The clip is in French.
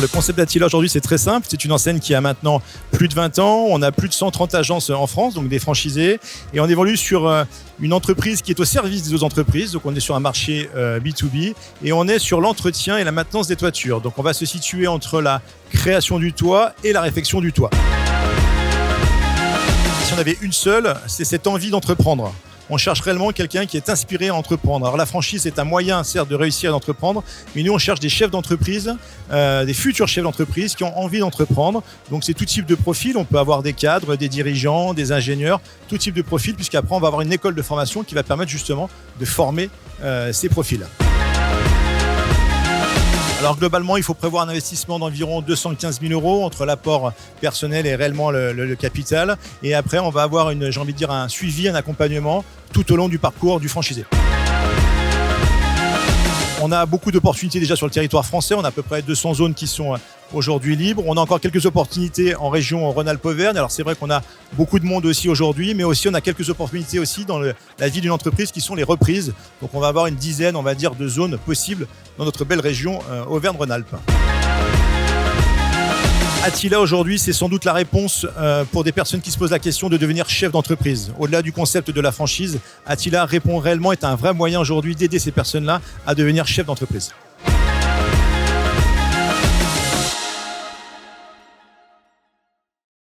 Le concept d'Attila aujourd'hui, c'est très simple. C'est une enseigne qui a maintenant plus de 20 ans. On a plus de 130 agences en France, donc des franchisés. Et on évolue sur une entreprise qui est au service des autres entreprises. Donc on est sur un marché B2B et on est sur l'entretien et la maintenance des toitures. Donc on va se situer entre la création du toit et la réfection du toit. Si on avait une seule, c'est cette envie d'entreprendre. On cherche réellement quelqu'un qui est inspiré à entreprendre. Alors la franchise est un moyen, certes, de réussir à entreprendre, mais nous on cherche des chefs d'entreprise, des futurs chefs d'entreprise qui ont envie d'entreprendre. Donc c'est tout type de profil. On peut avoir des cadres, des dirigeants, des ingénieurs, tout type de profil, puisqu'après on va avoir une école de formation qui va permettre justement de former ces profils. Alors globalement, il faut prévoir un investissement d'environ 215 000 € entre l'apport personnel et réellement le capital. Et après, on va avoir un suivi, un accompagnement tout au long du parcours du franchisé. On a beaucoup d'opportunités déjà sur le territoire français. On a à peu près 200 zones qui sont aujourd'hui libres. On a encore quelques opportunités en région Rhône-Alpes-Auvergne. Alors c'est vrai qu'on a beaucoup de monde aussi aujourd'hui, mais aussi on a quelques opportunités aussi dans la vie d'une entreprise qui sont les reprises. Donc on va avoir une dizaine, on va dire, de zones possibles dans notre belle région Auvergne-Rhône-Alpes. Attila aujourd'hui, c'est sans doute la réponse pour des personnes qui se posent la question de devenir chef d'entreprise. Au-delà du concept de la franchise, Attila répond réellement, est un vrai moyen aujourd'hui d'aider ces personnes-là à devenir chef d'entreprise.